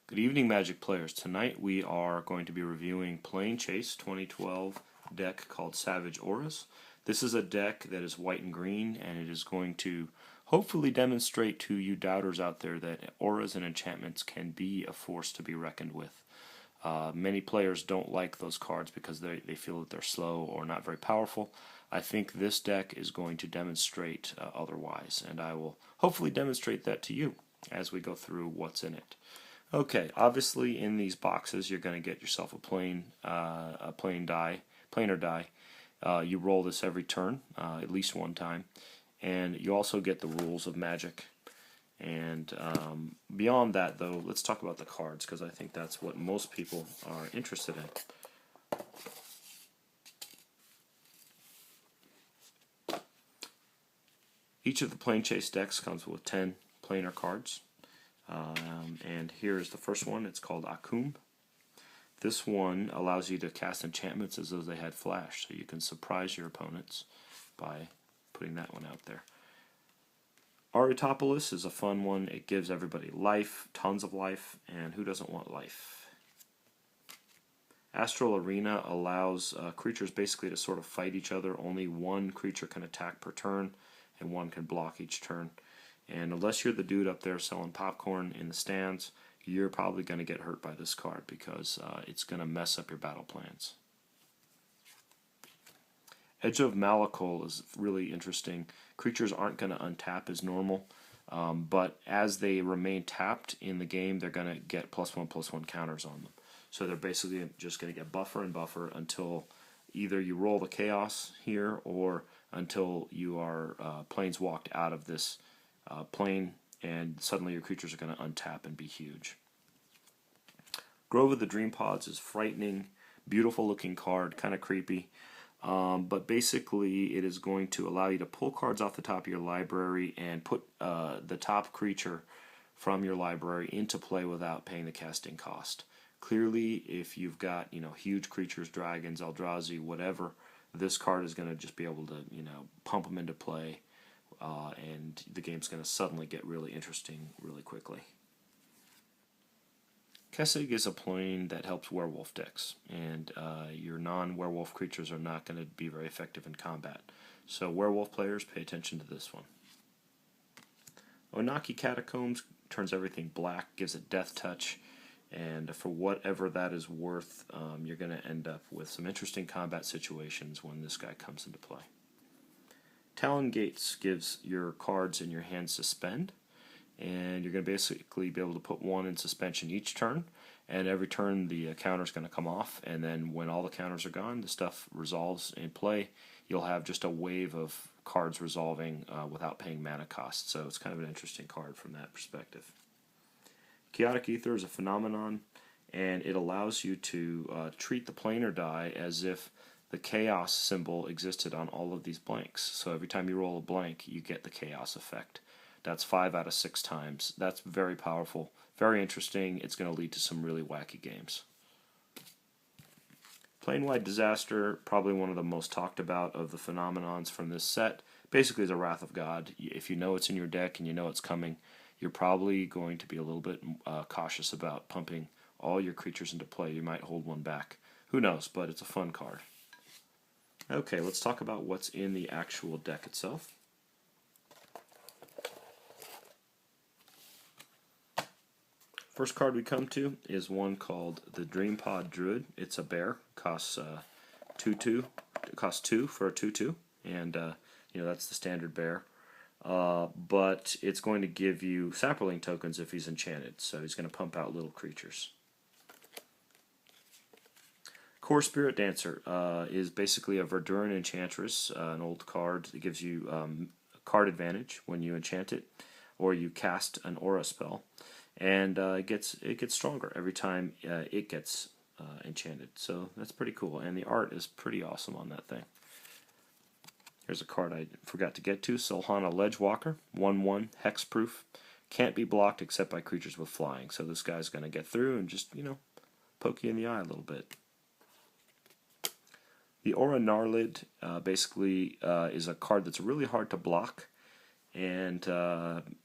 Good evening, Magic players. Tonight we are going to be reviewing Planechase 2012 deck called Savage Auras. This is a deck that is white and green, and it is going to hopefully demonstrate to you doubters out there that auras and enchantments can be a force to be reckoned with. Many players don't like those cards because they feel that they're slow or not very powerful. I think this deck is going to demonstrate otherwise, and I will hopefully demonstrate that to you as we go through what's in it. Okay, obviously in these boxes you're going to get yourself a plain die, planar die. You roll this every turn, at least one time, and you also get the rules of Magic. And beyond that, though, let's talk about the cards because I think that's what most people are interested in. Each of the Planechase decks comes with 10 planar cards. And here's the first one. It's called Akum. This one allows you to cast enchantments as though they had flash, so you can surprise your opponents by putting that one out there. Aritopolis is a fun one. It gives everybody life, tons of life, and who doesn't want life? Astral Arena allows creatures basically to sort of fight each other. Only one creature can attack per turn, and one can block each turn. And unless you're the dude up there selling popcorn in the stands, you're probably going to get hurt by this card because it's going to mess up your battle plans. Edge of Malakul is really interesting. Creatures aren't going to untap as normal, but as they remain tapped in the game, they're going to get +1/+1 counters on them. So they're basically just going to get buffer and buffer until either you roll the chaos here or until you are planeswalked out of this plane, and suddenly your creatures are going to untap and be huge. Grove of the Dream Pods is frightening, beautiful looking card, kind of creepy, but basically it is going to allow you to pull cards off the top of your library and put the top creature from your library into play without paying the casting cost. Clearly, if you've got huge creatures, dragons, Eldrazi, whatever, this card is going to just be able to pump them into play. And the game's going to suddenly get really interesting really quickly. Kessig is a plane that helps werewolf decks, and your non-werewolf creatures are not going to be very effective in combat. So werewolf players, pay attention to this one. Onaki Catacombs turns everything black, gives it death touch, and for whatever that is worth, you're going to end up with some interesting combat situations when this guy comes into play. Talon Gates gives your cards in your hand suspend, and you're going to basically be able to put one in suspension each turn, and every turn the counter is going to come off, and then when all the counters are gone, the stuff resolves in play. You'll have just a wave of cards resolving without paying mana cost, so it's kind of an interesting card from that perspective. Chaotic Ether is a phenomenon, and it allows you to treat the planar die as if the chaos symbol existed on all of these blanks. So every time you roll a blank, you get the chaos effect. That's 5 out of 6 times. That's very powerful, very interesting. It's going to lead to some really wacky games. Plane-wide Disaster, probably one of the most talked about of the phenomenons from this set. Basically, is a Wrath of God. If you know it's in your deck and you know it's coming, you're probably going to be a little bit cautious about pumping all your creatures into play. You might hold one back. Who knows, but it's a fun card. Okay, let's talk about what's in the actual deck itself. First card we come to is one called the Dream Pod Druid. It's a bear, costs 2/2. It costs 2 for a 2/2, and that's the standard bear. But it's going to give you Saproling tokens if he's enchanted, so he's going to pump out little creatures. Core Spirit Dancer is basically a Verduran Enchantress, an old card that gives you card advantage when you enchant it, or you cast an aura spell, and it gets stronger every time it gets enchanted. So that's pretty cool, and the art is pretty awesome on that thing. Here's a card I forgot to get to: Solhana Ledgewalker, 1/1, hexproof, can't be blocked except by creatures with flying. So this guy's going to get through and just poke you in the eye a little bit. The Aura Gnarlid basically is a card that's really hard to block, and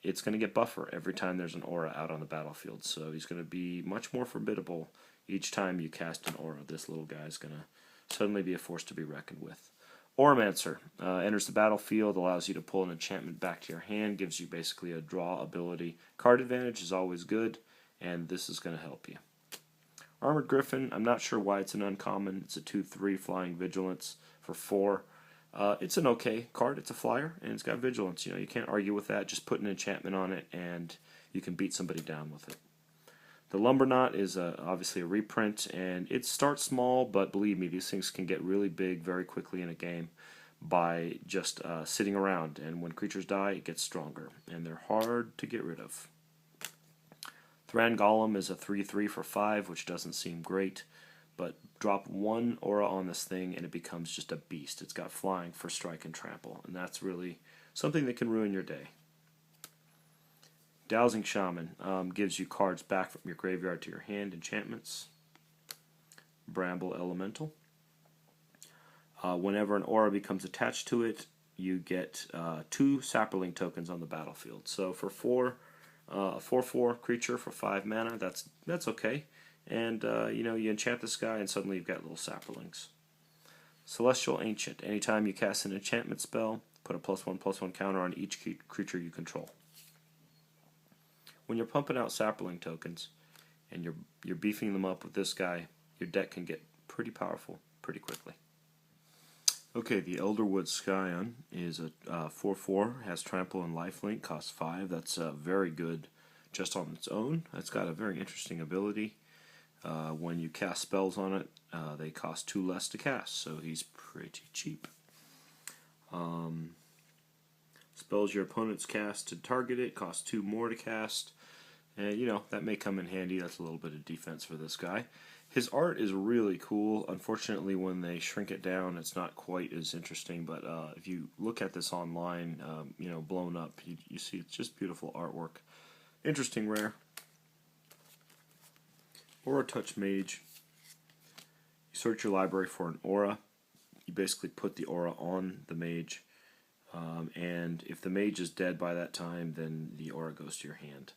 it's going to get buffer every time there's an aura out on the battlefield. So he's going to be much more formidable each time you cast an aura. This little guy is going to suddenly be a force to be reckoned with. Auramancer enters the battlefield, allows you to pull an enchantment back to your hand, gives you basically a draw ability. Card advantage is always good, and this is going to help you. Armored Griffin, I'm not sure why it's an uncommon. It's a 2/3 flying vigilance for 4. It's an okay card. It's a flyer, and it's got vigilance. You can't argue with that. Just put an enchantment on it, and you can beat somebody down with it. The Lumberknot is obviously a reprint, and it starts small, but believe me, these things can get really big very quickly in a game by just sitting around. And when creatures die, it gets stronger, and they're hard to get rid of. Thran Golem is a 3/3 for 5, which doesn't seem great, but drop 1 aura on this thing, and it becomes just a beast. It's got flying for strike and trample, and that's really something that can ruin your day. Dowsing Shaman gives you cards back from your graveyard to your hand, enchantments. Bramble Elemental. Whenever an aura becomes attached to it, you get 2 Sapperling tokens on the battlefield. So for 4, a 4/4 creature for 5 mana, that's okay. And you enchant this guy, and suddenly you've got little Sapperlings. Celestial Ancient. Anytime you cast an enchantment spell, put a +1/+1 counter on each creature you control. When you're pumping out Sapperling tokens and you're beefing them up with this guy, your deck can get pretty powerful pretty quickly. Okay, the Elderwood Scion is a 4/4, has trample and lifelink, costs 5. That's very good just on its own. It's got a very interesting ability. When you cast spells on it, they cost 2 less to cast, so he's pretty cheap. Spells your opponents cast to target it cost 2 more to cast. And, that may come in handy. That's a little bit of defense for this guy. His art is really cool. Unfortunately, when they shrink it down, it's not quite as interesting. But if you look at this online, blown up, you see it's just beautiful artwork. Interesting rare. Aura Touch Mage. You search your library for an aura. You basically put the aura on the mage. And if the mage is dead by that time, then the aura goes to your hand.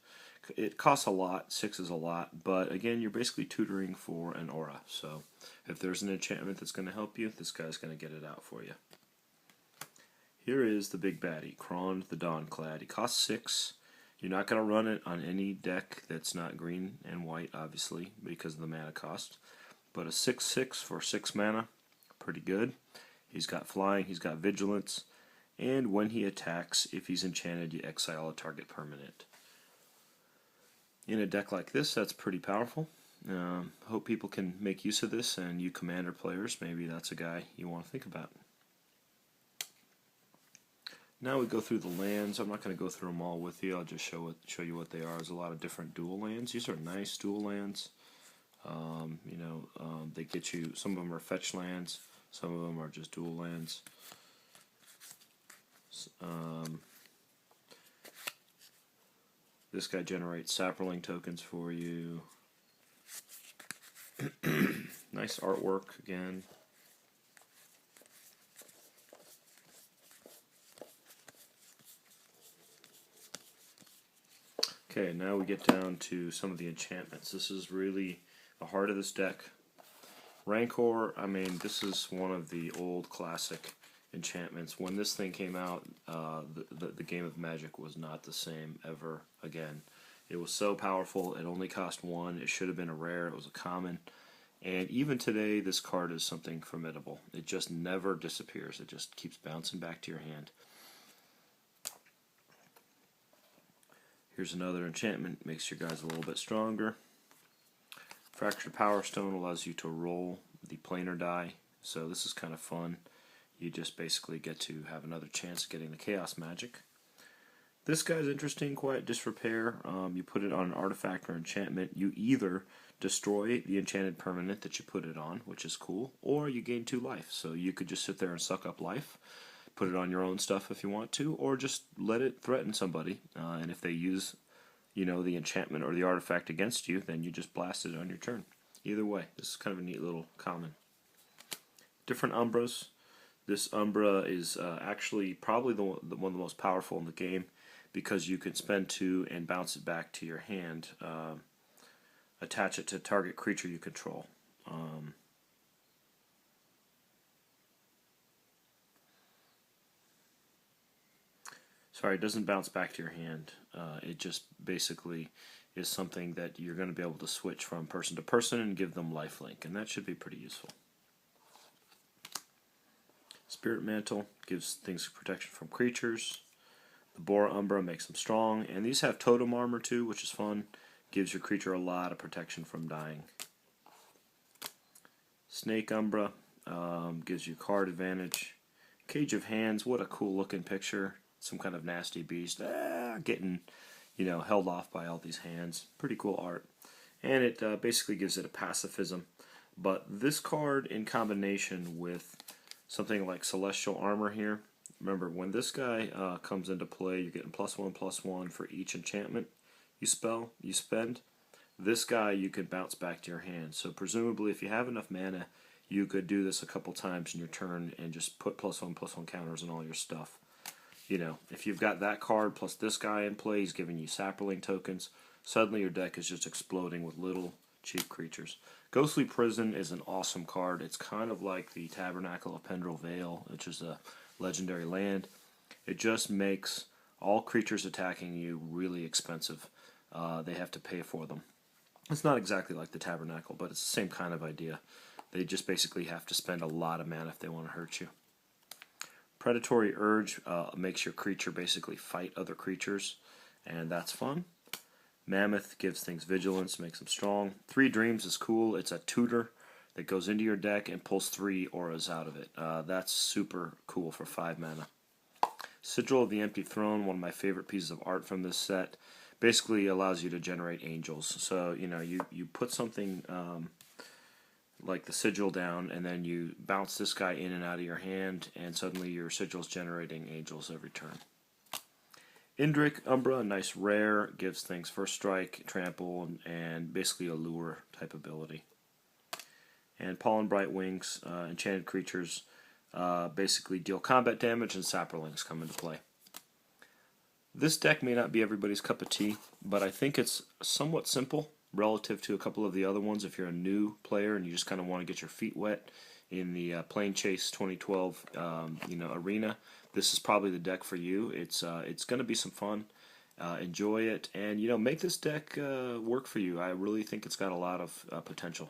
It costs a lot, 6 is a lot, but again, you're basically tutoring for an aura. So if there's an enchantment that's going to help you, this guy's going to get it out for you. Here is the big baddie, Krond the Dawnclad. He costs 6. You're not going to run it on any deck that's not green and white, obviously, because of the mana cost. But a 6/6 for 6 mana, pretty good. He's got flying, he's got vigilance, and when he attacks, if he's enchanted, you exile a target permanent. In a deck like this, that's pretty powerful. Hope people can make use of this, and you Commander players, maybe that's a guy you want to think about. Now we go through the lands. I'm not going to go through them all with you. I'll just show you what they are. There's a lot of different dual lands. These are nice dual lands. They get you. Some of them are fetch lands. Some of them are just dual lands. This guy generates Sapperling tokens for you. Nice artwork again. Okay, now we get down to some of the enchantments. This is really the heart of this deck. Rancor, this is one of the old classic enchantments. When this thing came out, the game of Magic was not the same ever again. It was so powerful. It only cost 1. It should have been a rare. It was a common. And even today, this card is something formidable. It just never disappears. It just keeps bouncing back to your hand. Here's another enchantment. Makes your guys a little bit stronger. Fractured Power Stone allows you to roll the planar die. So this is kind of fun. You just basically get to have another chance of getting the Chaos Magic. This guy's interesting. Quiet Disrepair. You put it on an artifact or enchantment. You either destroy the enchanted permanent that you put it on, which is cool, or you gain 2 life. So you could just sit there and suck up life, put it on your own stuff if you want to, or just let it threaten somebody. And if they use, the enchantment or the artifact against you, then you just blast it on your turn. Either way, this is kind of a neat little common. Different Umbras. This Umbra is actually probably one of the most powerful in the game because you can spend 2 and bounce it back to your hand. Attach it to target creature you control. Sorry, it doesn't bounce back to your hand. It just basically is something that you're going to be able to switch from person to person and give them lifelink, and that should be pretty useful. Spirit Mantle gives things protection from creatures. The Bora Umbra makes them strong, and these have totem armor too, which is fun. Gives your creature a lot of protection from dying. Snake Umbra gives you card advantage. Cage of Hands, what a cool looking picture. Some kind of nasty beast getting held off by all these hands. Pretty cool art. And it basically gives it a pacifism. But this card in combination with something like Celestial Armor here, remember when this guy comes into play, you're getting +1/+1 for each enchantment you spend. This guy you can bounce back to your hand. So presumably if you have enough mana, you could do this a couple times in your turn and just put +1/+1 counters on all your stuff. If you've got that card plus this guy in play, he's giving you Sapperling tokens, suddenly your deck is just exploding with little cheap creatures. Ghostly Prison is an awesome card. It's kind of like the Tabernacle of Pendrell Vale, which is a legendary land. It just makes all creatures attacking you really expensive. They have to pay for them. It's not exactly like the Tabernacle, but it's the same kind of idea. They just basically have to spend a lot of mana if they want to hurt you. Predatory Urge makes your creature basically fight other creatures, and that's fun. Mammoth gives things vigilance, makes them strong. 3 Dreams is cool. It's a tutor that goes into your deck and pulls 3 auras out of it. That's super cool for 5 mana. Sigil of the Empty Throne, one of my favorite pieces of art from this set, basically allows you to generate angels. So, you put something like the sigil down, and then you bounce this guy in and out of your hand, and suddenly your sigil's generating angels every turn. Indrik Umbra, a nice rare, gives things first strike, trample, and basically a lure type ability. And Pollen Bright Wings, enchanted creatures, basically deal combat damage, and Sapperlings come into play. This deck may not be everybody's cup of tea, but I think it's somewhat simple relative to a couple of the other ones. If you're a new player and you just kind of want to get your feet wet in the Planechase 2012 arena, this is probably the deck for you. It's going to be some fun. Enjoy it, and make this deck work for you. I really think it's got a lot of potential.